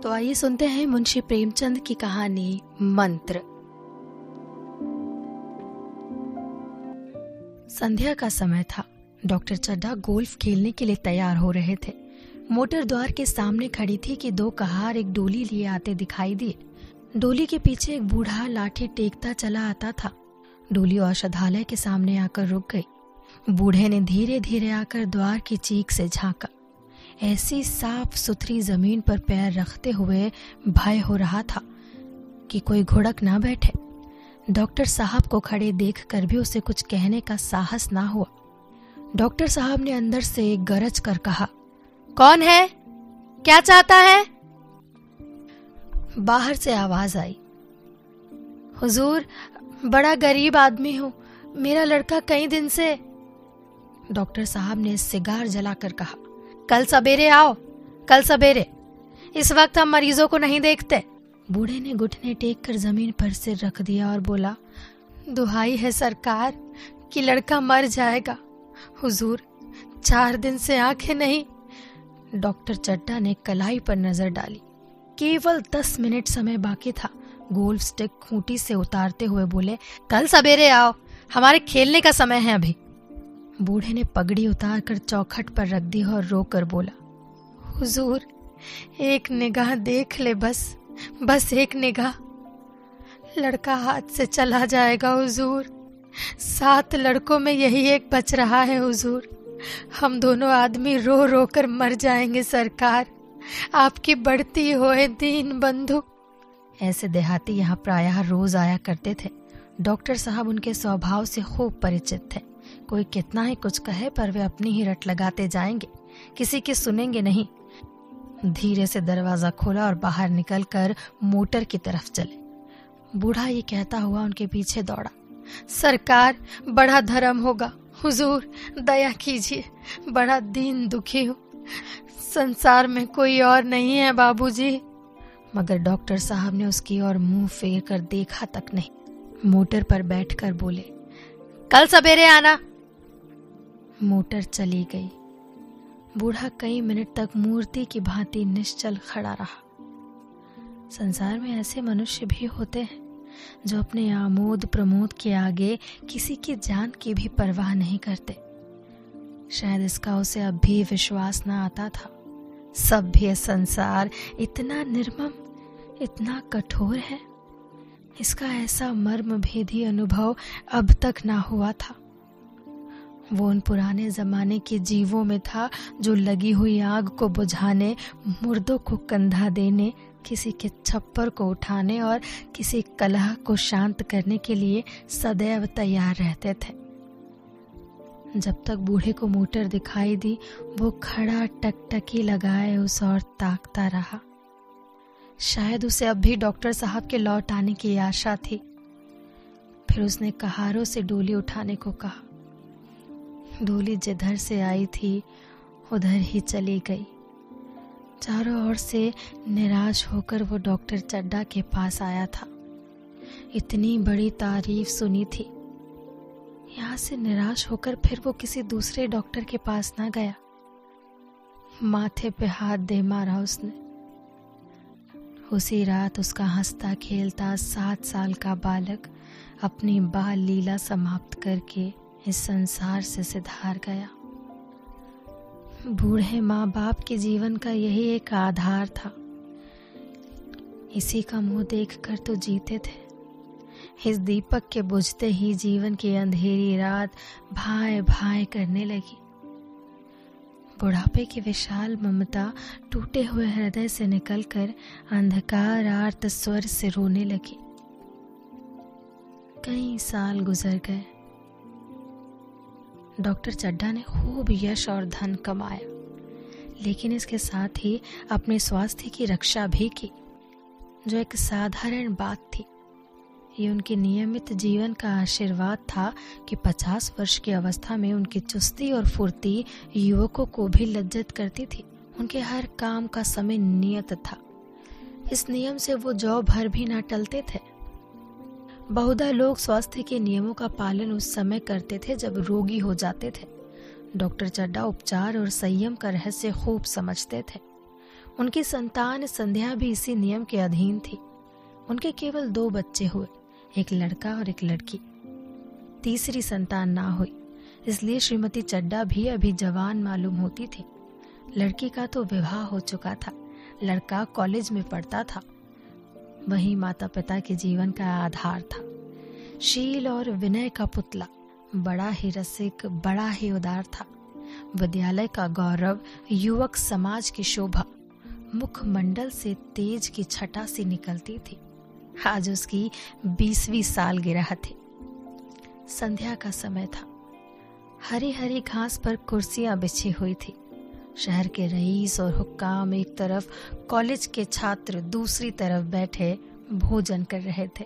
तो आइए सुनते हैं मुंशी प्रेमचंद की कहानी मंत्र। संध्या का समय था। डॉक्टर चड्ढा गोल्फ खेलने के लिए तैयार हो रहे थे। मोटर द्वार के सामने खड़ी थी कि दो कहार एक डोली लिए आते दिखाई दिए। डोली के पीछे एक बूढ़ा लाठी टेकता चला आता था। डोली औषधालय के सामने आकर रुक गई। बूढ़े ने धीरे धीरे आकर द्वार की चीख से झांका। ऐसी साफ सुथरी जमीन पर पैर रखते हुए भय हो रहा था कि कोई घुड़क ना बैठे। डॉक्टर साहब को खड़े देखकर भी उसे कुछ कहने का साहस ना हुआ। डॉक्टर साहब ने अंदर से एक गरज कर कहा, कौन है? क्या चाहता है? बाहर से आवाज आई, हुजूर, बड़ा गरीब आदमी हूं, मेरा लड़का कई दिन से। डॉक्टर साहब ने सिगार जलाकर कहा, कल सवेरे आओ, कल सवेरे, इस वक्त हम मरीजों को नहीं देखते। बूढ़े ने घुटने टेक कर जमीन पर सिर रख दिया और बोला, दुहाई है सरकार कि लड़का मर जाएगा। हुजूर, 4 दिन से आंखें नहीं। डॉक्टर चड्ढा ने कलाई पर नजर डाली। केवल 10 मिनट समय बाकी था। गोल्फ स्टिक खूंटी से उतारते हुए बोले, कल सवेरे आओ, हमारे खेलने का समय है अभी। बूढ़े ने पगड़ी उतार कर चौखट पर रख दी और रोकर बोला, हुजूर, एक निगाह देख ले, बस एक निगाह। लड़का हाथ से चला जाएगा हुजूर। 7 लड़कों में यही एक बच रहा है हुजूर। हम दोनों आदमी रो रो कर मर जाएंगे सरकार। आपकी बढ़ती होए दीन बंधु। ऐसे देहाती यहाँ प्रायः रोज आया करते थे। डॉक्टर साहब उनके स्वभाव से खूब परिचित थे। कोई कितना ही कुछ कहे पर वे अपनी ही रट लगाते जाएंगे, किसी की सुनेंगे नहीं। धीरे से दरवाजा खोला और बाहर निकलकर मोटर की तरफ चले। बूढ़ा ये कहता हुआ उनके पीछे दौड़ा, सरकार, बड़ा धर्म होगा, हुजूर दया कीजिए, बड़ा दीन दुखी हूँ, संसार में कोई और नहीं है बाबूजी। मगर डॉक्टर साहब ने उसकी ओर मुंह फेर कर देखा तक नहीं। मोटर पर बैठकर बोले, कल सवेरे आना। मोटर चली गई। बूढ़ा कई मिनट तक मूर्ति की भांति निश्चल खड़ा रहा। संसार में ऐसे मनुष्य भी होते हैं जो अपने आमोद प्रमोद के आगे किसी की जान की भी परवाह नहीं करते। शायद इसका उसे अब भी विश्वास न आता था। सभ्य संसार इतना निर्मम, इतना कठोर है, इसका ऐसा मर्म भेदी अनुभव अब तक ना हुआ था। वो उन पुराने जमाने के जीवों में था जो लगी हुई आग को बुझाने, मुर्दों को कंधा देने, किसी के छप्पर को उठाने और किसी कलह को शांत करने के लिए सदैव तैयार रहते थे। जब तक बूढ़े को मोटर दिखाई दी, वो खड़ा टकटकी लगाए उस ओर ताकता रहा। शायद उसे अब भी डॉक्टर साहब के लौट आने की आशा थी। फिर उसने कहारों से डोली उठाने को कहा। डोली जिधर से आई थी उधर ही चली गई। चारों ओर से निराश होकर वो डॉक्टर चड्ढा के पास आया था। इतनी बड़ी तारीफ सुनी थी। यहाँ से निराश होकर फिर वो किसी दूसरे डॉक्टर के पास ना गया। माथे पे हाथ दे मारा उसने। उसी रात उसका हंसता खेलता 7 साल का बालक अपनी बाल लीला समाप्त करके इस संसार से सिधार गया। बूढ़े माँ बाप के जीवन का यही एक आधार था। इसी का मुंह देखकर तो जीते थे। इस दीपक के बुझते ही जीवन की अंधेरी रात भाए भाए करने लगी। बुढ़ापे की विशाल ममता टूटे हुए हृदय से निकलकर अंधकार आर्त स्वर से रोने लगी। कई साल गुजर गए। डॉक्टर चड्ढा ने खूब यश और धन कमाया, लेकिन इसके साथ ही अपने स्वास्थ्य की रक्षा भी की, जो एक साधारण बात थी। ये उनके नियमित जीवन का आशीर्वाद था कि 50 वर्ष की अवस्था में उनकी चुस्ती और फुर्ती युवकों को भी लज्जित करती थी। उनके हर काम का समय नियत था। इस नियम से वो जौ भर भी ना टलते थे। बहुधा लोग स्वास्थ्य के नियमों का पालन उस समय करते थे जब रोगी हो जाते थे। डॉक्टर चड्ढा उपचार और संयम का रहस्य खूब समझते थे। उनकी संतान संध्या भी इसी नियम के अधीन थी। उनके केवल 2 बच्चे हुए, एक लड़का और एक लड़की। तीसरी संतान ना हुई, इसलिए श्रीमती चड्डा भी अभी जवान मालूम होती थी। लड़की का तो विवाह हो चुका था, लड़का कॉलेज में पढ़ता था। वही माता पिता के जीवन का आधार था। शील और विनय का पुतला, बड़ा ही रसिक, बड़ा ही उदार था। विद्यालय का गौरव, युवक समाज की शोभा, मुखमंडल से तेज की छटा सी निकलती थी। आज उसकी 20वीं सालगिरह थी। संध्या का समय था। हरी हरी घास पर कुर्सियां बिछी हुई थी। शहर के रईस और हुक्काम एक तरफ, कॉलेज के छात्र दूसरी तरफ बैठे भोजन कर रहे थे।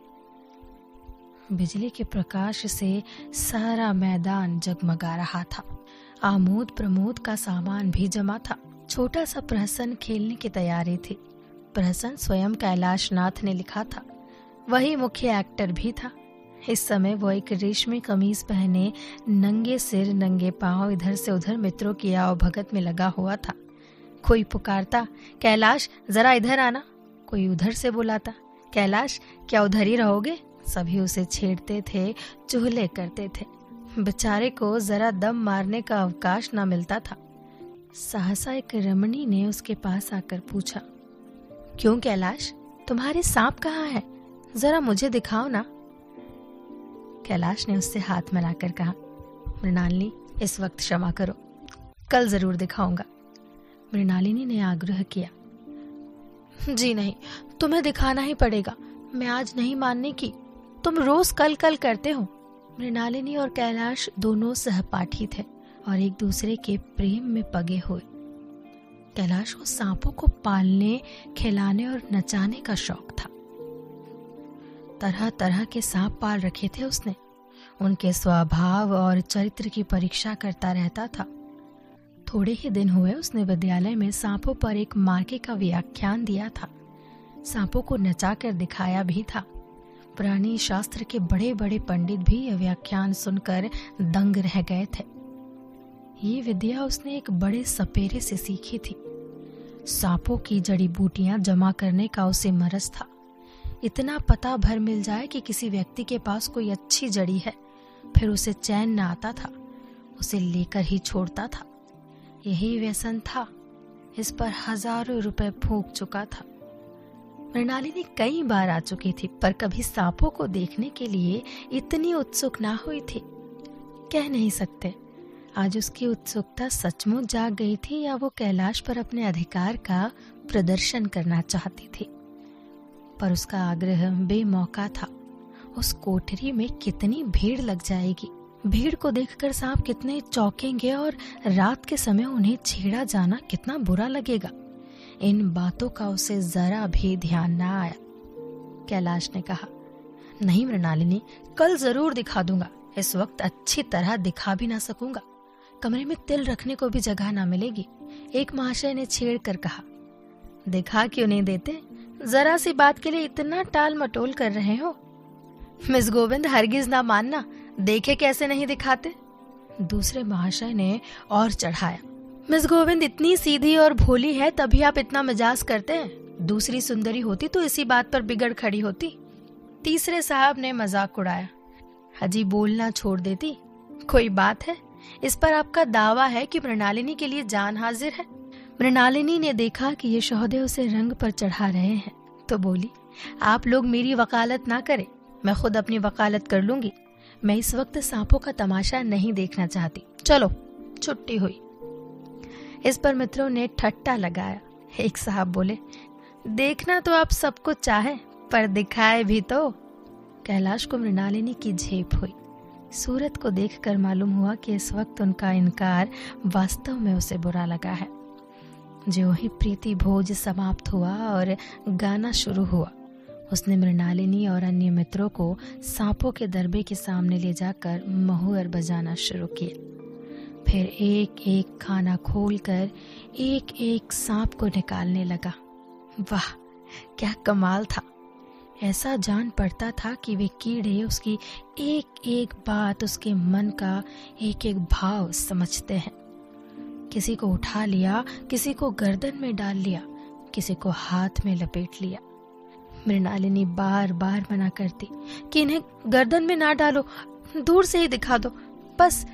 बिजली के प्रकाश से सारा मैदान जगमगा रहा था। आमोद प्रमोद का सामान भी जमा था। छोटा सा प्रहसन खेलने की तैयारी थी। प्रहसन स्वयं कैलाश नाथ ने लिखा था। वही मुख्य एक्टर भी था। इस समय वो एक रेशमी कमीज पहने, नंगे सिर नंगे पांव इधर से उधर मित्रों की आवभगत में लगा हुआ था। कोई पुकारता, कैलाश जरा इधर आना। कोई उधर से बुलाता, कैलाश क्या उधर ही रहोगे। सभी उसे छेड़ते थे, चुगले करते थे। बेचारे को जरा दम मारने का अवकाश न मिलता था। सहसा एक रमणी ने उसके पास आकर पूछा, क्यों कैलाश, तुम्हारे सांप कहाँ है? जरा मुझे दिखाओ ना। कैलाश ने उससे हाथ मिलाकर कहा, मृणालिनी, इस वक्त क्षमा करो, कल जरूर दिखाऊंगा। मृणालिनी ने आग्रह किया, जी नहीं, तुम्हें दिखाना ही पड़ेगा। मैं आज नहीं मानने की। तुम रोज कल कल करते हो। मृणालिनी और कैलाश दोनों सहपाठी थे और एक दूसरे के प्रेम में पगे हुए। कैलाश को सांपों को पालने, खिलाने और नचाने का शौक था। तरह तरह के सांप पाल रखे थे उसने। उनके स्वभाव और चरित्र की परीक्षा करता रहता था। थोड़े ही दिन हुए उसने विद्यालय में सांपों पर एक मार्के का व्याख्यान दिया था। सांपों को नचा कर दिखाया भी था। प्राणी शास्त्र के बड़े बड़े पंडित भी यह व्याख्यान सुनकर दंग रह गए थे। ये विद्या उसने एक बड़े सपेरे से सीखी थी। सांपों की जड़ी बूटियां जमा करने का उसे मरज था। इतना पता भर मिल जाए कि किसी व्यक्ति के पास कोई अच्छी जड़ी है, फिर उसे चैन न आता था, उसे लेकर ही छोड़ता था। यही व्यसन था। इस पर हजारों रुपए फूंक चुका था। मृणालिनी कई बार आ चुकी थी, पर कभी सांपों को देखने के लिए इतनी उत्सुक ना हुई थी। कह नहीं सकते आज उसकी उत्सुकता सचमुच जाग गई थी या वो कैलाश पर अपने अधिकार का प्रदर्शन करना चाहती थी। पर उसका आग्रह बेमौका था। उस कोठरी में कितनी भीड़ लग जाएगी। भीड़ को देखकर सांप कितने चौंकेंगे और रात के समय उन्हें छेड़ा जाना कितना बुरा लगेगा। इन बातों का उसे जरा भी ध्यान न आया। कैलाश ने कहा, नहीं मृणालिनी, कल जरूर दिखा दूंगा। इस वक्त अच्छी तरह दिखा भी ना सकूंगा। कमरे में तिल रखने को भी जगह ना मिलेगी। एक महाशय ने छेड़ कर कहा, दिखा क्यों नहीं देते? जरा सी बात के लिए इतना टाल मटोल कर रहे हो। मिस गोविंद, हरगिज ना मानना, देखे कैसे नहीं दिखाते। दूसरे महाशय ने और चढ़ाया, मिस गोविंद इतनी सीधी और भोली है, तभी आप इतना मजाक करते हैं। दूसरी सुंदरी होती तो इसी बात पर बिगड़ खड़ी होती। तीसरे साहब ने मजाक उड़ाया, हजी बोलना छोड़ देती। कोई बात है? इस पर आपका दावा है कि मृणालिनी के लिए जान हाजिर है। मृणालिनी ने देखा कि ये शोहदे उसे रंग पर चढ़ा रहे हैं, तो बोली, आप लोग मेरी वकालत ना करें, मैं खुद अपनी वकालत कर लूंगी। मैं इस वक्त सांपों का तमाशा नहीं देखना चाहती। चलो, छुट्टी हुई। इस पर मित्रों ने ठट्टा लगाया। एक साहब बोले, देखना तो आप सबको चाहे, पर दिखाए भी तो। कैलाश को मृणालिनी की झेप हुई। सूरत को देखकर मालूम हुआ कि इस वक्त उनका इनकार वास्तव में उसे बुरा लगा है। जो ही प्रीति भोज समाप्त हुआ और गाना शुरू हुआ, उसने मृणालिनी और अन्य मित्रों को सांपों के दरबे के सामने ले जाकर महुअर बजाना शुरू किया। फिर एक एक खाना खोलकर एक एक सांप को निकालने लगा। वाह, क्या कमाल था! ऐसा जान पड़ता था कि वे कीड़े उसकी एक एक बात, उसके मन का एक एक भाव समझते हैं। किसी को उठा लिया, किसी को गर्दन में डाल लिया, किसी को हाथ में लपेट लिया। मृणालिनी बार बार मना करती कि इन्हें गर्दन में ना डालो, दूर से ही दिखा दो, बस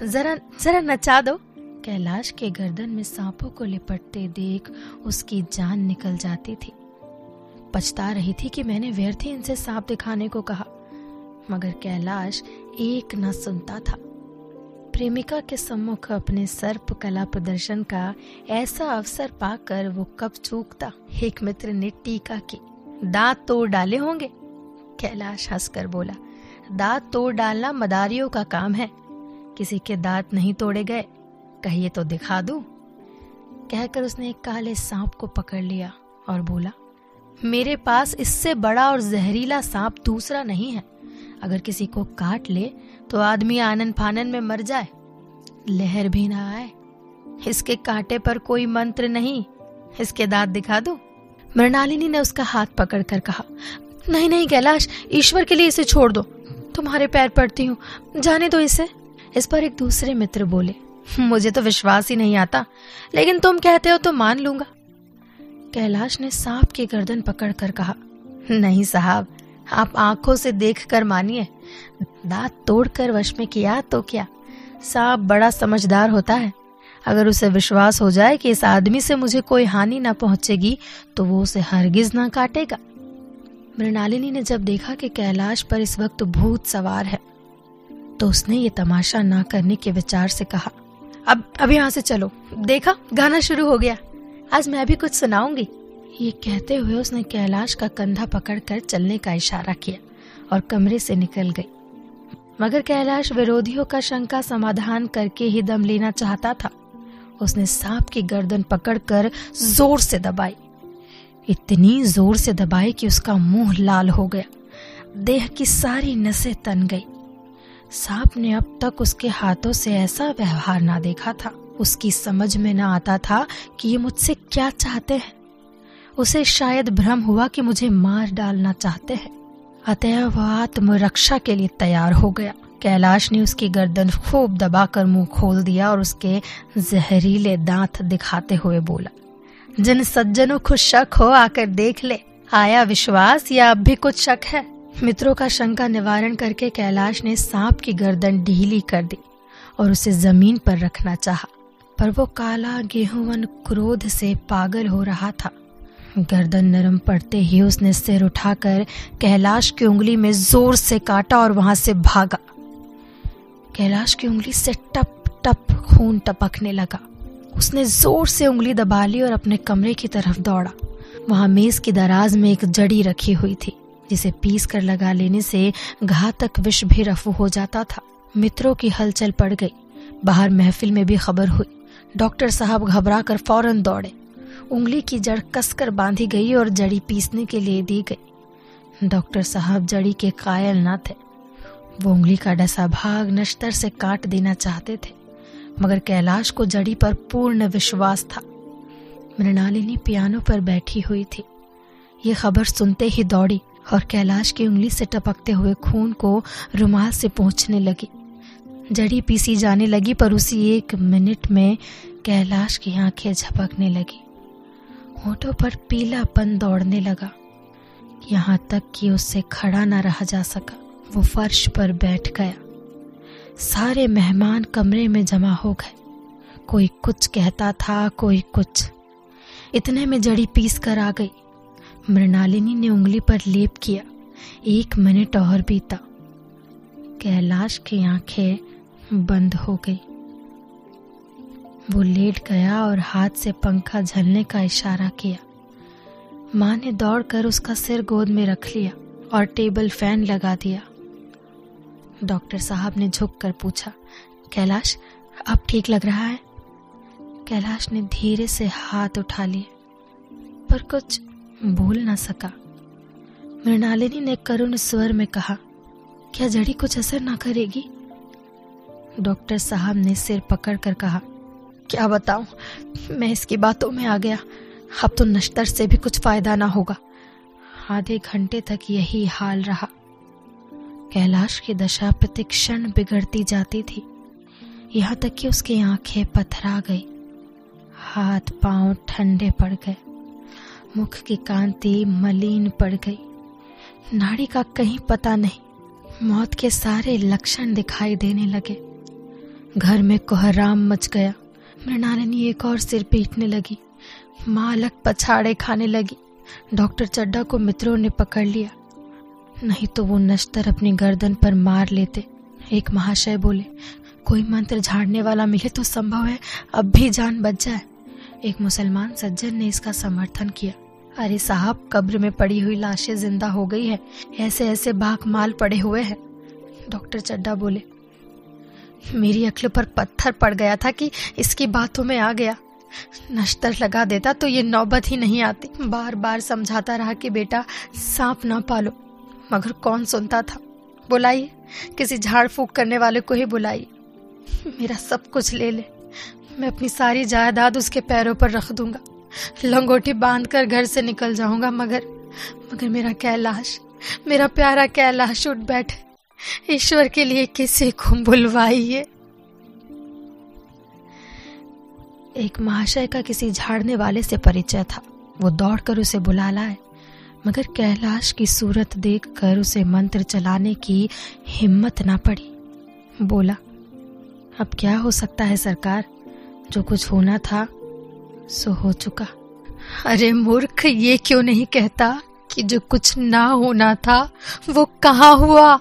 जरा नचा दो। कैलाश के गर्दन में सांपों को लिपटते देख उसकी जान निकल जाती थी। पछता रही थी कि मैंने व्यर्थ ही इनसे सांप दिखाने को कहा, मगर कैलाश एक न सुनता था। प्रेमिका के सम्मुख अपने सर्प कला प्रदर्शन का ऐसा अवसर पाकर वो कब चूकता। एक मित्र ने टीका की, दांत तोड़ डाले होंगे। कैलाश हंसकर बोला, दांत तोड़ डालना मदारियों का काम है, किसी के दांत नहीं तोड़े गए, कहिए तो दिखा दूं। कहकर उसने एक काले सांप को पकड़ लिया और बोला, मेरे पास इससे बड़ा और जहरीला सांप दूसरा नहीं है। अगर किसी को काट ले तो आदमी आनन फानन में मर जाए, लहर भी ना आए। इसके कांटे पर कोई मंत्र नहीं, इसके दांत दिखा दो। मृणालिनी ने उसका हाथ पकड़कर कहा, नहीं नहीं कैलाश, ईश्वर के लिए इसे छोड़ दो, तुम्हारे पैर पड़ती हूँ, जाने दो इसे। इस पर एक दूसरे मित्र बोले, मुझे तो विश्वास ही नहीं आता, लेकिन तुम कहते हो तो मान लूंगा। कैलाश ने सांप की गर्दन पकड़कर कहा, नहीं साहब, आप आंखों से देखकर मानिए, दांत तोड़कर वश में किया तो क्या। सांप बड़ा समझदार होता है, अगर उसे विश्वास हो जाए कि इस आदमी से मुझे कोई हानि न पहुंचेगी तो वो उसे हरगिज न काटेगा। मृणालिनी ने जब देखा कि कैलाश पर इस वक्त भूत सवार है तो उसने ये तमाशा ना करने के विचार से कहा, अब यहाँ से चलो, देखा गाना शुरू हो गया, आज मैं भी कुछ सुनाऊंगी। ये कहते हुए उसने कैलाश का कंधा पकड़कर चलने का इशारा किया और कमरे से निकल गई। मगर कैलाश विरोधियों का शंका समाधान करके ही दम लेना चाहता था। उसने सांप की गर्दन पकड़कर जोर से दबाई, इतनी जोर से दबाई कि उसका मुंह लाल हो गया, देह की सारी नसें तन गई। सांप ने अब तक उसके हाथों से ऐसा व्यवहार ना देखा था। उसकी समझ में ना आता था कि ये मुझसे क्या चाहते हैं। उसे शायद भ्रम हुआ कि मुझे मार डालना चाहते हैं, अतः वह आत्मरक्षा के लिए तैयार हो गया। कैलाश ने उसकी गर्दन खूब दबाकर मुंह खोल दिया और उसके जहरीले दांत दिखाते हुए बोला, जिन सज्जनों को शक हो आकर देख ले, आया विश्वास या अब भी कुछ शक है। मित्रों का शंका निवारण करके कैलाश ने सांप की गर्दन ढीली कर दी और उसे जमीन पर रखना चाहा, पर वो काला गेहूंवन क्रोध से पागल हो रहा था। गर्दन नरम पड़ते ही उसने सिर उठाकर कैलाश की उंगली में जोर से काटा और वहां से भागा। कैलाश की उंगली से टप टप खून टपकने लगा। उसने जोर से उंगली दबा ली और अपने कमरे की तरफ दौड़ा। वहां मेज की दराज में एक जड़ी रखी हुई थी, जिसे पीस कर लगा लेने से घातक विष भी रफू हो जाता था। मित्रों की हलचल पड़ गई। बाहर महफिल में भी खबर हुई। डॉक्टर साहब घबरा कर फौरन दौड़े। उंगली की जड़ कसकर बांधी गई और जड़ी पीसने के लिए दी गई। डॉक्टर साहब जड़ी के कायल न थे। वो उंगली का डसा भाग नश्तर से काट देना चाहते थे, मगर कैलाश को जड़ी पर पूर्ण विश्वास था। मृणालिनी पियानो पर बैठी हुई थी। ये खबर सुनते ही दौड़ी और कैलाश की उंगली से टपकते हुए खून को रुमाल से पोंछने लगी। जड़ी पीसी जाने लगी, पर उसी एक मिनट में कैलाश की आंखें झपकने लगी। होठों पर पीलापन दौड़ने लगा, यहाँ तक कि उससे खड़ा न रहा जा सका। वो फर्श पर बैठ गया। सारे मेहमान कमरे में जमा हो गए। कोई कुछ कहता था, कोई कुछ। इतने में जड़ी पीस कर आ गई। मृणालिनी ने उंगली पर लेप किया। 1 मिनट और बीता। कैलाश की आंखें बंद हो गई। वो लेट गया और हाथ से पंखा झलने का इशारा किया। माँ ने दौड़कर उसका सिर गोद में रख लिया और टेबल फैन लगा दिया। डॉक्टर साहब ने झुककर पूछा, कैलाश अब ठीक लग रहा है? कैलाश ने धीरे से हाथ उठा लिए, पर कुछ बोल न सका। मृणालिनी ने करुण स्वर में कहा, क्या जड़ी कुछ असर ना करेगी? डॉक्टर साहब ने सिर पकड़कर कहा, क्या बताऊं, मैं इसकी बातों में आ गया। अब तो नश्तर से भी कुछ फायदा ना होगा। आधे घंटे तक यही हाल रहा। कैलाश की दशा प्रतिक्षण बिगड़ती जाती थी, यहाँ तक कि उसकी आंखें पथरा गई, हाथ पांव ठंडे पड़ गए मुख की कांति मलिन पड़ गई, नाड़ी का कहीं पता नहीं। मौत के सारे लक्षण दिखाई देने लगे। घर में कोहराम मच गया। मृणालिनी एक और सिर पीटने लगी। माँ अलग पछाड़े खाने लगी। डॉक्टर चड्डा को मित्रों ने पकड़ लिया, नहीं तो वो नश्तर अपनी गर्दन पर मार लेते। एक महाशय बोले, कोई मंत्र झाड़ने वाला मिले तो संभव है अब भी जान बच जाए। एक मुसलमान सज्जन ने इसका समर्थन किया। अरे साहब, कब्र में पड़ी हुई लाशें जिंदा हो गई है, ऐसे ऐसे बाक माल पड़े हुए हैं। डॉक्टर चड्डा बोले, मेरी अक्ल पर पत्थर पड़ गया था कि इसकी बातों में आ गया। नश्तर लगा देता तो ये नौबत ही नहीं आती। बार बार समझाता रहा कि बेटा सांप ना पालो, मगर कौन सुनता था। बुलाइए, किसी झाड़ फूक करने वाले को ही बुलाइए। मेरा सब कुछ ले ले, मैं अपनी सारी जायदाद उसके पैरों पर रख दूंगा। लंगोटी बांधकर घर से निकल जाऊंगा, मगर मेरा कैलाश, मेरा प्यारा कैलाश उठ बैठे। ईश्वर के लिए किसी को बुलवाइए। एक महाशय का किसी झाड़ने वाले से परिचय था। वो दौड़कर उसे बुला लाए, मगर कैलाश की सूरत देखकर उसे मंत्र चलाने की हिम्मत ना पड़ी। बोला, अब क्या हो सकता है सरकार, जो कुछ होना था सो हो चुका। अरे मूर्ख, ये क्यों नहीं कहता कि जो कुछ ना होना था वो कहाँ हुआ?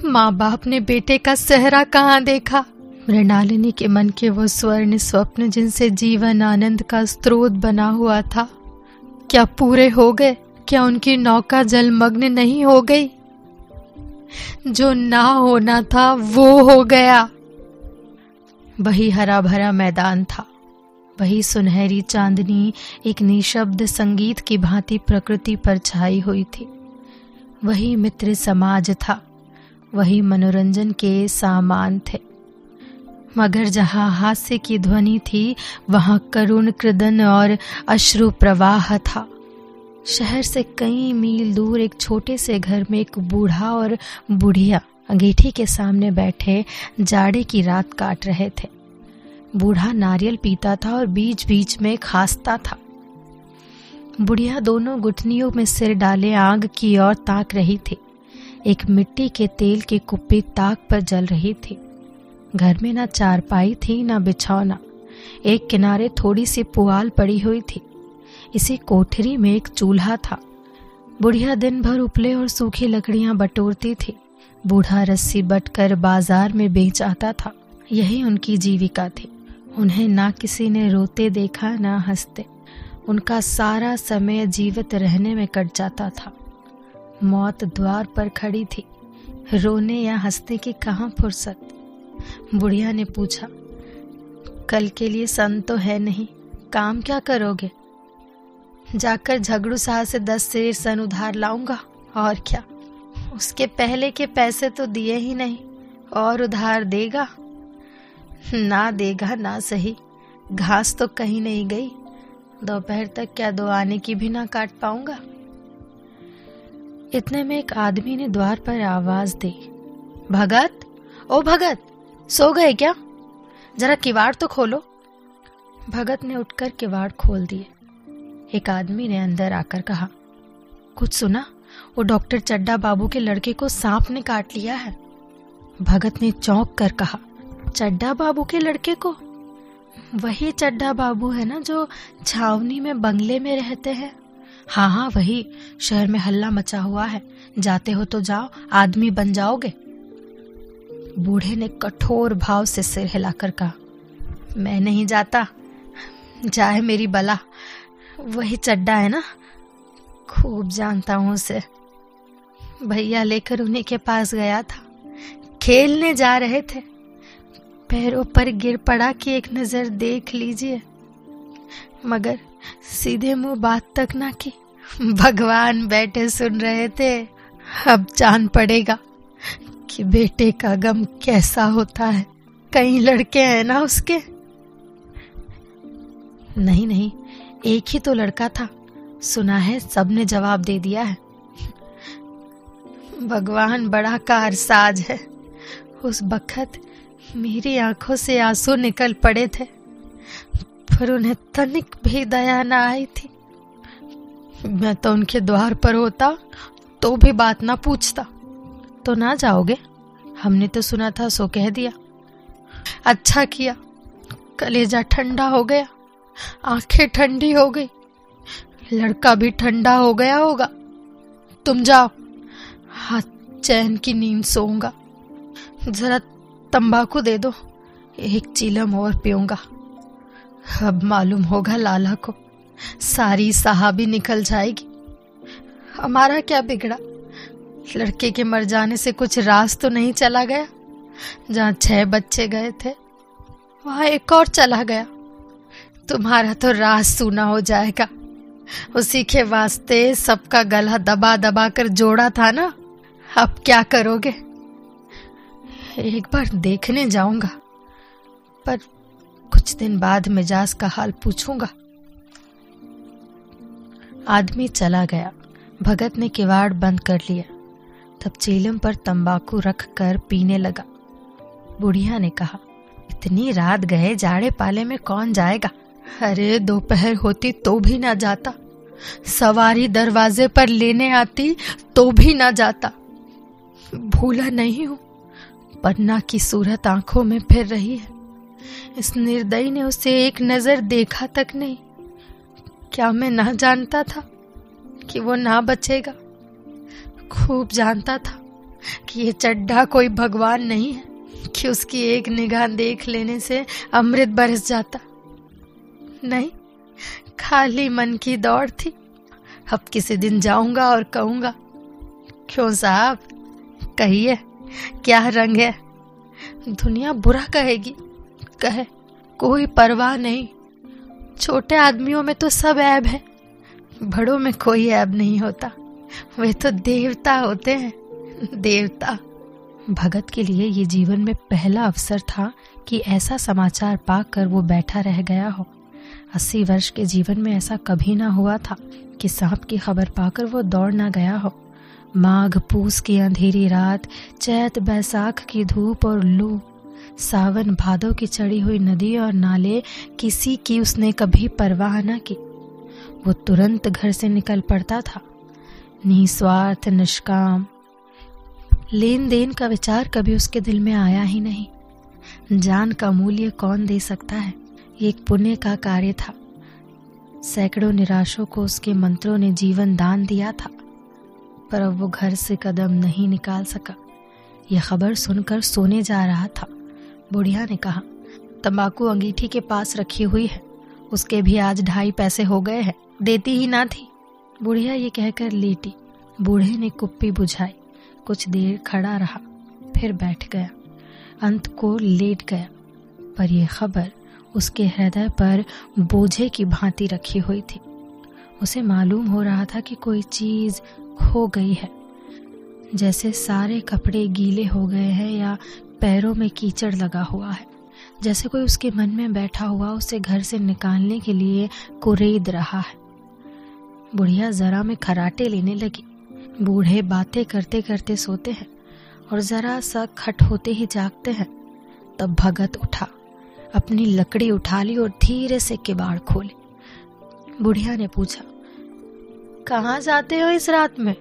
माँ बाप ने बेटे का सेहरा कहाँ देखा? मृणालिनी के मन के वो स्वर्ण स्वप्न जिनसे जीवन आनंद का स्रोत बना हुआ था, क्या पूरे हो गए? क्या उनकी नौका जलमग्न नहीं हो गई? जो ना होना था वो हो गया। वही हरा भरा मैदान था, वही सुनहरी चांदनी एक निशब्द संगीत की भांति प्रकृति पर छाई हुई थी। वही मित्र समाज था, वही मनोरंजन के सामान थे। मगर जहाँ हास्य की ध्वनि थी वहाँ करुण क्रदन और अश्रु प्रवाह था। शहर से कई मील दूर एक छोटे से घर में एक बूढ़ा और बुढ़िया अंगीठी के सामने बैठे जाड़े की रात काट रहे थे। बूढ़ा नारियल पीता था और बीच बीच में खांसता था। बुढ़िया दोनों घुटनियों में सिर डाले आग की ओर ताक रही थी। एक मिट्टी के तेल की कुप्पी ताक पर जल रही थी। घर में ना चारपाई थी ना बिछौना। एक किनारे थोड़ी सी पुआल पड़ी हुई थी। इसी कोठरी में एक चूल्हा था। बुढ़िया दिन भर उपले और सूखी लकड़ियां बटोरती थी। बूढ़ा रस्सी बटकर बाजार में बेच आता था। यही उनकी जीविका थी। उन्हें ना किसी ने रोते देखा ना हंसते। उनका सारा समय जीवित रहने में कट जाता था। मौत द्वार पर खड़ी थी, रोने या हंसने की कहाँ फुर्सत। बुढ़िया ने पूछा, कल के लिए सन तो है नहीं, काम क्या करोगे? जाकर झगड़ू साह से 10 सेर सन उधार लाऊंगा, और क्या। उसके पहले के पैसे तो दिए ही नहीं, और उधार देगा? ना देगा ना सही, घास तो कहीं नहीं गई। दोपहर तक क्या 2 आने की भी ना काट पाऊंगा। इतने में एक आदमी ने द्वार पर आवाज दी, भगत, ओ भगत, सो गए क्या? जरा किवाड़ तो खोलो। भगत ने उठकर किवाड़ खोल दिए। एक आदमी ने अंदर आकर कहा, कुछ सुना? वो डॉक्टर चड्डा बाबू के लड़के को सांप ने काट लिया है। भगत ने चौंक कर कहा, चड्डा बाबू के लड़के को? वही चड्डा बाबू है ना जो छावनी में बंगले में रहते हैं? हाँ हाँ वही। शहर में हल्ला मचा हुआ है, जाते हो तो जाओ, आदमी बन जाओगे। बूढ़े ने कठोर भाव से सिर हिलाकर कहा, मैं नहीं जाता, जाए मेरी बला। वही चड्डा है ना, खूब जानता हूं उसे। भैया लेकर उन्हीं के पास गया था, खेलने जा रहे थे, पैरों पर गिर पड़ा कि एक नजर देख लीजिए, मगर सीधे मुंह बात तक ना की। भगवान बैठे सुन रहे थे। अब जान पड़ेगा कि बेटे का गम कैसा होता है। कई लड़के हैं ना उसके? नहीं नहीं, एक ही तो लड़का था, सुना है सबने जवाब दे दिया है। भगवान बड़ा कारसाज है। उस बखत मेरी आंखों से आंसू निकल पड़े थे, पर उन्हें तनिक भी दया न आई थी। मैं तो उनके द्वार पर होता तो भी बात ना पूछता। तो ना जाओगे? हमने तो सुना था, सो कह दिया। अच्छा किया, कलेजा ठंडा हो गया, आंखें ठंडी हो गई, लड़का भी ठंडा हो गया होगा। तुम जाओ, हाथ चैन की नींद सोऊंगा। जरा तंबाकू दे दो, एक चीलम और पीऊंगा। अब मालूम होगा लाला को, सारी साहबी निकल जाएगी। हमारा क्या बिगड़ा? लड़के के मर जाने से कुछ राज तो नहीं चला गया। जहाँ 6 बच्चे गए थे वहां एक और चला गया। तुम्हारा तो राज सूना हो जाएगा। उसी के वास्ते सबका गला दबा दबा कर जोड़ा था ना। अब क्या करोगे? एक बार देखने जाऊंगा, पर कुछ दिन बाद मिजाज का हाल पूछूंगा। आदमी चला गया। भगत ने किवाड़ बंद कर लिया। तब चीलम पर तंबाकू रख कर पीने लगा। बुढ़िया ने कहा, इतनी रात गए जाड़े पाले में कौन जाएगा? अरे दोपहर होती तो भी ना जाता, सवारी दरवाजे पर लेने आती तो भी ना जाता। भूला नहीं हूं, पन्ना की सूरत आंखों में फिर रही है। इस निर्दयी ने उसे एक नजर देखा तक नहीं। क्या मैं ना जानता था कि वो ना बचेगा? खूब जानता था कि ये चड्ढा कोई भगवान नहीं है कि उसकी एक निगाह देख लेने से अमृत बरस जाता। नहीं, खाली मन की दौड़ थी। अब किसी दिन जाऊंगा और कहूंगा, क्यों साहब, कहिए क्या रंग है? दुनिया बुरा कहेगी, कहे, कोई परवाह नहीं। छोटे आदमियों में तो सब ऐब है, बड़ों में कोई ऐब नहीं होता। वे तो देवता होते हैं, देवता। भगत के लिए ये जीवन में पहला अवसर था कि ऐसा समाचार पाकर वो बैठा रह गया हो। 80 वर्ष के जीवन में ऐसा कभी ना हुआ था कि सांप की खबर पाकर वो दौड़ ना गया हो। माघ पूस की अंधेरी रात, चैत बैसाख की धूप और लू, सावन भादों की चढ़ी हुई नदी और नाले, किसी की उसने कभी परवाह न की। वो तुरंत घर से निकल पड़ता था, निस्वार्थ निष्काम। लेन देन का विचार कभी उसके दिल में आया ही नहीं। जान का मूल्य कौन दे सकता है? ये एक पुण्य का कार्य था। सैकड़ों निराशों को उसके मंत्रों ने जीवन दान दिया था, पर अब वो घर से कदम नहीं निकाल सका। यह खबर सुनकर सोने जा रहा था। बुढ़िया ने कहा, तंबाकू अंगीठी के पास रखी हुई है, उसके भी आज 2.5 पैसे हो गए हैं, देती ही ना थी। बुढ़िया ये कहकर लेटी। बूढ़े ने कुप्पी बुझाई, कुछ देर खड़ा रहा, फिर बैठ गया, अंत को लेट गया। पर यह खबर उसके हृदय पर बोझे की भांति रखी हुई थी। उसे मालूम हो रहा था कि कोई चीज खो गई है, जैसे सारे कपड़े गीले हो गए हैं या पैरों में कीचड़ लगा हुआ है, जैसे कोई उसके मन में बैठा हुआ उसे घर से निकालने के लिए कुरेद रहा है। बुढ़िया जरा में खराटे लेने लगी। बूढ़े बातें करते करते सोते हैं और जरा सा खट होते ही जागते हैं। तब भगत उठा, अपनी लकड़ी उठा ली और धीरे से किवाड़ खोले। बुढ़िया ने पूछा, कहाँ जाते हो इस रात में?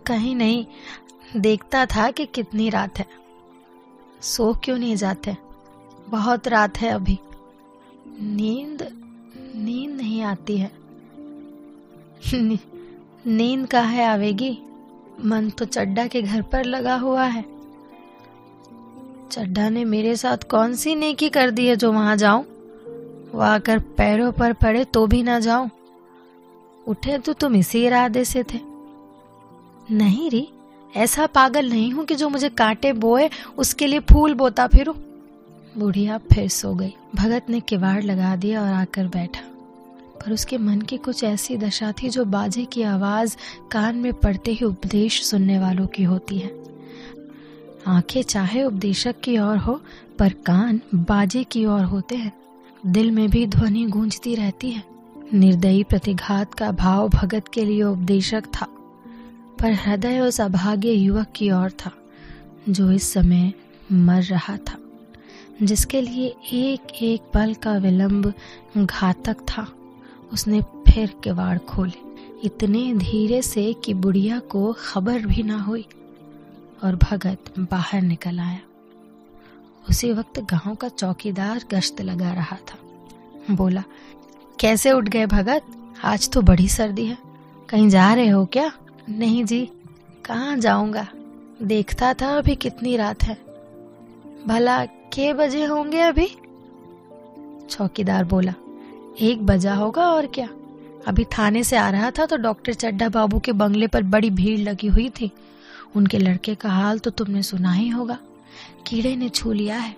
कहीं नहीं, देखता था कि कितनी रात है। सो क्यों नहीं जाते? बहुत रात है अभी। नींद नहीं आती है। नींद काहे आवेगी? मन तो चड्ढा के घर पर लगा हुआ है। चड्ढा ने मेरे साथ कौन सी नेकी कर दी है जो वहां जाऊं? वो आकर पैरों पर पड़े तो भी ना जाऊं। उठे तो तुम इसी इरादे से थे। नहीं री, ऐसा पागल नहीं हूं कि जो मुझे कांटे बोए उसके लिए फूल बोता फिरूं। बुढ़िया फिर सो गई। भगत ने किवाड़ लगा दिया और आकर बैठा, पर उसके मन की कुछ ऐसी दशा थी जो बाजे की आवाज कान में पड़ते ही उपदेश सुनने वालों की होती है। आंखें चाहे उपदेशक की ओर हो, पर कान बाजे की ओर होते हैं। दिल में भी ध्वनि गूंजती रहती है। निर्दयी प्रतिघात का भाव भगत के लिए उपदेशक था, पर हृदय उस अभागे युवक की ओर था जो इस समय मर रहा था, जिसके लिए एक एक पल का विलंब घातक था। उसने फिर किवाड़ खोले, इतने धीरे से कि बुढ़िया को खबर भी ना हुई, और भगत बाहर निकल आया। उसी वक्त गांव का चौकीदार गश्त लगा रहा था। बोला, कैसे उठ गए भगत? आज तो बड़ी सर्दी है, कहीं जा रहे हो क्या? नहीं जी, कहाँ जाऊंगा, देखता था अभी कितनी रात है। भला के बजे होंगे अभी? चौकीदार बोला, 1 बजा होगा और क्या। अभी थाने से आ रहा था तो डॉक्टर चड्ढा बाबू के बंगले पर बड़ी भीड़ लगी हुई थी। उनके लड़के का हाल तो तुमने सुना ही होगा, कीड़े ने छू लिया है,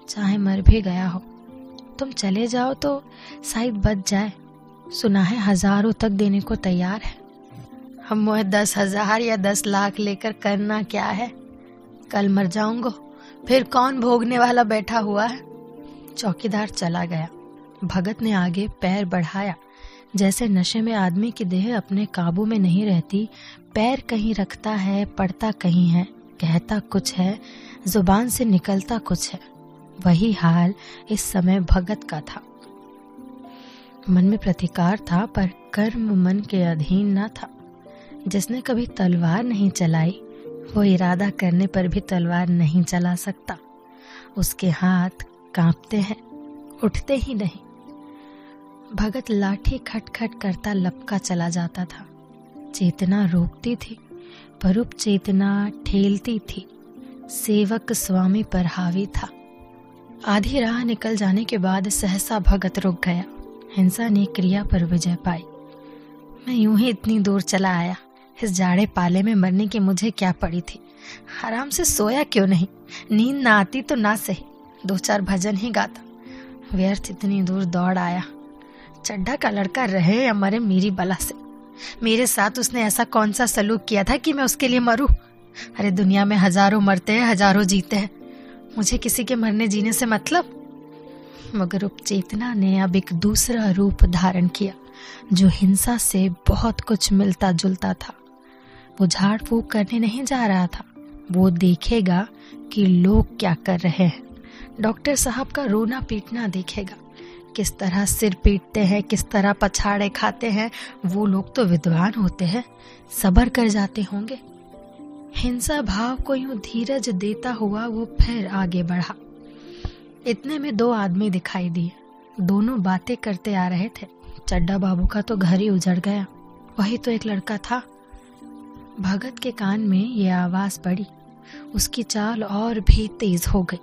चाहे मर भी गया हो। तुम चले जाओ तो शायद बच जाए, सुना है हजारों तक देने को तैयार है। हम मोह 10,000 या 10 लाख लेकर करना क्या है, कल मर जाऊंगा, फिर कौन भोगने वाला बैठा हुआ है। चौकीदार चला गया। भगत ने आगे पैर बढ़ाया, जैसे नशे में आदमी की देह अपने काबू में नहीं रहती, पैर कहीं रखता है, पड़ता कहीं है, कहता कुछ है, जुबान से निकलता कुछ है। वही हाल इस समय भगत का था। मन में प्रतिकार था, पर कर्म मन के अधीन न था। जिसने कभी तलवार नहीं चलाई, वो इरादा करने पर भी तलवार नहीं चला सकता। उसके हाथ कांपते हैं, उठते ही नहीं। भगत लाठी खटखट करता लपका चला जाता था। चेतना रोकती थी, पर उपचेतना ठेलती थी। सेवक स्वामी पर हावी था। आधी राह निकल जाने के बाद सहसा भगत रुक गया। हिंसा ने क्रिया पर विजय पाई। मैं यूं ही इतनी दूर चला आया, इस जाड़े पाले में मरने की मुझे क्या पड़ी थी। आराम से सोया क्यों नहीं, नींद ना आती तो ना सही 2-4 भजन ही गाता। व्यर्थ इतनी दूर दौड़ आया। चड्ढा का लड़का रहे या मरे मेरी बला से। मेरे साथ उसने ऐसा कौन सा सलूक किया था कि मैं उसके लिए मरूं? अरे दुनिया में हजारों मरते हैं, हजारों जीते हैं, मुझे किसी के मरने जीने से मतलब। मगर उपचेतना ने अब एक दूसरा रूप धारण किया, जो हिंसा से बहुत कुछ मिलता जुलता था। वो झाड़ फूक करने नहीं जा रहा था, वो देखेगा कि लोग क्या कर रहे हैं। डॉक्टर साहब का रोना पीटना देखेगा, किस तरह सिर पीटते हैं, किस तरह पछाड़े खाते हैं। वो लोग तो विद्वान होते हैं, सब्र कर जाते होंगे। हिंसा भाव को यूं धीरज देता हुआ वो फिर आगे बढ़ा। इतने में 2 आदमी दिखाई दिए। दोनों बातें करते आ रहे थे। चड्ढा बाबू का तो घर ही उजड़ गया, वही तो एक लड़का था। भगत के कान में ये आवाज पड़ी। उसकी चाल और भी तेज हो गई।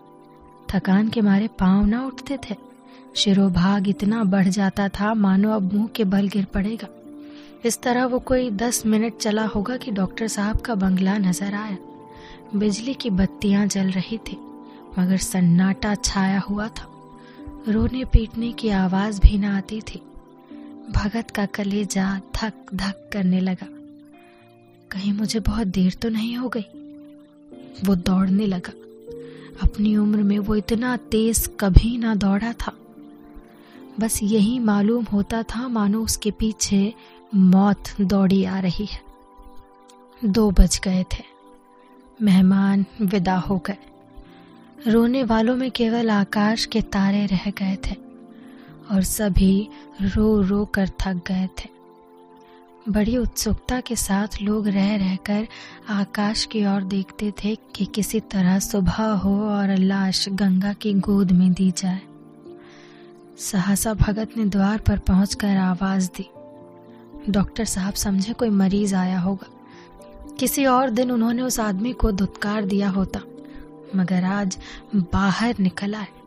थकान के मारे पांव न उठते थे। शिरोभाग इतना बढ़ जाता था मानो अब मुंह के बल गिर पड़ेगा। इस तरह वो कोई 10 मिनट चला होगा कि डॉक्टर साहब का बंगला नजर आया। बिजली की बत्तियां जल रही थी, मगर सन्नाटा छाया हुआ था। रोने पीटने की आवाज भी न आती थी। भगत का कलेजा धक धक करने लगा। कहीं मुझे बहुत देर तो नहीं हो गई। वो दौड़ने लगा। अपनी उम्र में वो इतना तेज कभी ना दौड़ा था। बस यही मालूम होता था मानो उसके पीछे मौत दौड़ी आ रही है। 2 बज गए थे। मेहमान विदा हो गए। रोने वालों में केवल आकाश के तारे रह गए थे, और सभी रो रो कर थक गए थे। बड़ी उत्सुकता के साथ लोग रह रहकर आकाश की ओर देखते थे कि किसी तरह सुबह हो और लाश गंगा की गोद में दी जाए। सहसा भगत ने द्वार पर पहुंचकर आवाज दी। डॉक्टर साहब समझे कोई मरीज आया होगा। किसी और दिन उन्होंने उस आदमी को धुतकार दिया होता, मगर आज बाहर निकला है।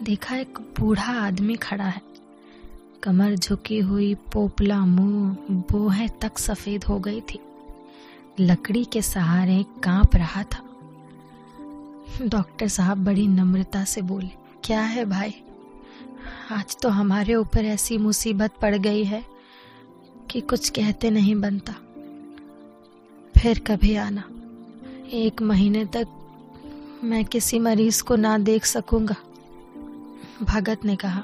देखा एक बूढ़ा आदमी खड़ा है, कमर झुकी हुई, पोपला मुंह, बोहें तक सफेद हो गई थी, लकड़ी के सहारे कांप रहा था। डॉक्टर साहब बड़ी नम्रता से बोले, क्या है भाई, आज तो हमारे ऊपर ऐसी मुसीबत पड़ गई है कि कुछ कहते नहीं बनता। फिर कभी आना। 1 महीने तक मैं किसी मरीज को ना देख सकूंगा। भगत ने कहा,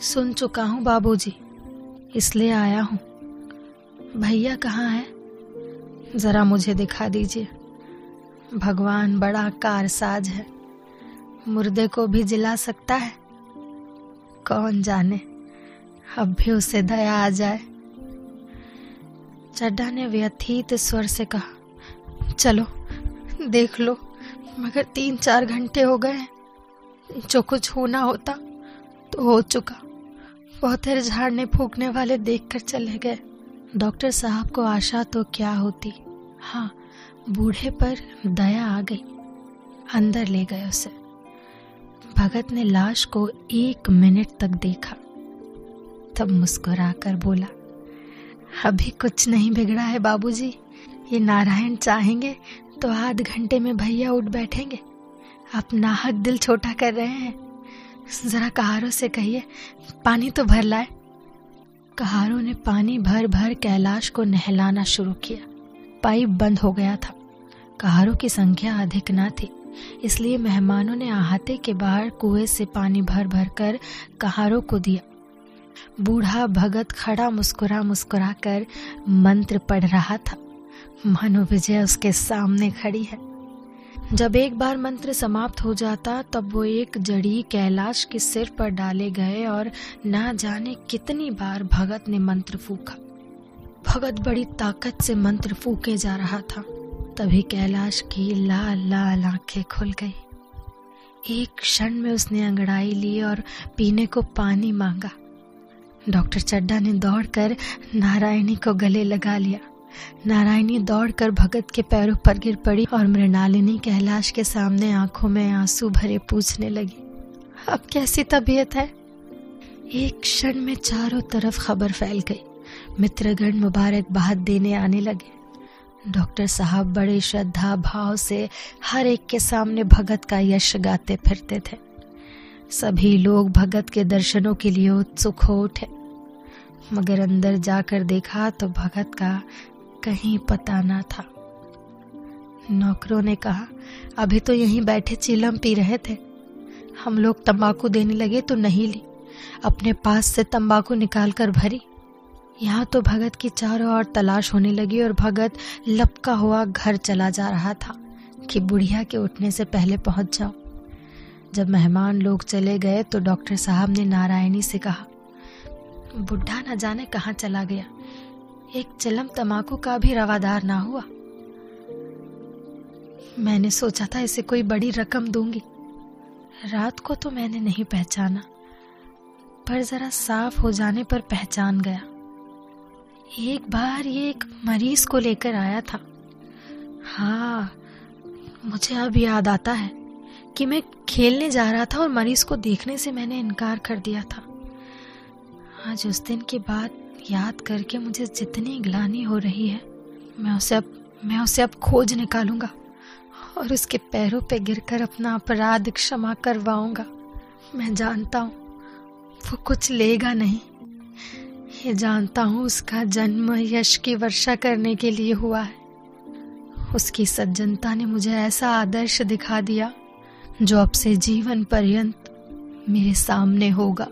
सुन चुका हूं बाबूजी, इसलिए आया हूं। भैया कहाँ है? जरा मुझे दिखा दीजिए। भगवान बड़ा कारसाज है, मुर्दे को भी जिला सकता है। कौन जाने, अब भी उसे दया आ जाए। चड्ढा ने व्यथित स्वर से कहा, चलो देख लो, मगर 3-4 घंटे हो गए हैं। जो कुछ होना होता तो हो चुका। बहुतेरे झाड़ने फूकने वाले देखकर चले गए। डॉक्टर साहब को आशा तो क्या होती, हाँ, बूढ़े पर दया आ गई। अंदर ले गए उसे। भगत ने लाश को 1 मिनट तक देखा, तब मुस्कुराकर बोला, अभी कुछ नहीं बिगड़ा है बाबूजी। ये नारायण चाहेंगे तो आध घंटे में भैया उठ बैठेंगे। आप नाहक दिल छोटा कर रहे हैं। जरा कहारों से कहिए पानी तो भर लाए। कहारों ने पानी भर भर कैलाश को नहलाना शुरू किया। पाइप बंद हो गया था। कहारों की संख्या अधिक न थी, इसलिए मेहमानों ने अहाते के बाहर कुएं से पानी भर भर कर कहारों को दिया। बूढ़ा भगत खड़ा मुस्कुरा मुस्कुरा कर मंत्र पढ़ रहा था। मानो विजय उसके सामने खड़ी है। जब एक बार मंत्र समाप्त हो जाता तब वो एक जड़ी कैलाश के सिर पर डाले गए और ना जाने कितनी बार भगत ने मंत्र फूका। भगत बड़ी ताकत से मंत्र फूके जा रहा था। तभी कैलाश की लाल लाल आंखें खुल गई। एक क्षण में उसने अंगड़ाई ली और पीने को पानी मांगा। डॉक्टर चड्ढा ने दौड़कर नारायणी को गले लगा लिया। नारायणी दौड़कर भगत के पैरों पर गिर पड़ी और मृणालिनी कैलाश के सामने आंखों में आंसू भरे पूछने लगी, अब कैसी तबीयत है? एक क्षण में चारों तरफ खबर फैल गई। मित्रगण मुबारकबाद देने आने लगे। डॉक्टर साहब बड़े श्रद्धा भाव से हर एक के सामने भगत का यश गाते फिरते थे। सभी लोग भगत के दर्शनों के लिए उत्सुक हो उठे, मगर अंदर जाकर देखा तो भगत का कहीं पता ना था। नौकरों ने कहा, अभी तो यहीं बैठे चिलम पी रहे थे। हम लोग तंबाकू देने लगे तो नहीं ली, अपने पास से तंबाकू निकाल कर भरी। यहाँ तो भगत की चारों ओर तलाश होने लगी और भगत लपका हुआ घर चला जा रहा था कि बुढ़िया के उठने से पहले पहुंच जाओ। जब मेहमान लोग चले गए तो डॉक्टर साहब ने नारायणी से कहा, बुढ़ा न जाने कहाँ चला गया, एक चिलम तंबाकू का भी रवादार ना हुआ। मैंने सोचा था इसे कोई बड़ी रकम दूंगी। रात को तो मैंने नहीं पहचाना, पर जरा साफ हो जाने पर पहचान गया। एक बार ये एक मरीज को लेकर आया था। हाँ, मुझे अब याद आता है कि मैं खेलने जा रहा था और मरीज को देखने से मैंने इनकार कर दिया था। आज उस दिन की बात याद करके मुझे जितनी ग्लानि हो रही है, मैं उसे अब खोज निकालूंगा और उसके पैरों पे गिरकर अपना अपराध क्षमा करवाऊंगा। मैं जानता हूँ वो कुछ लेगा नहीं। ये जानता हूँ उसका जन्म यश की वर्षा करने के लिए हुआ है। उसकी सज्जनता ने मुझे ऐसा आदर्श दिखा दिया जो अब से जीवन पर्यंत मेरे सामने होगा।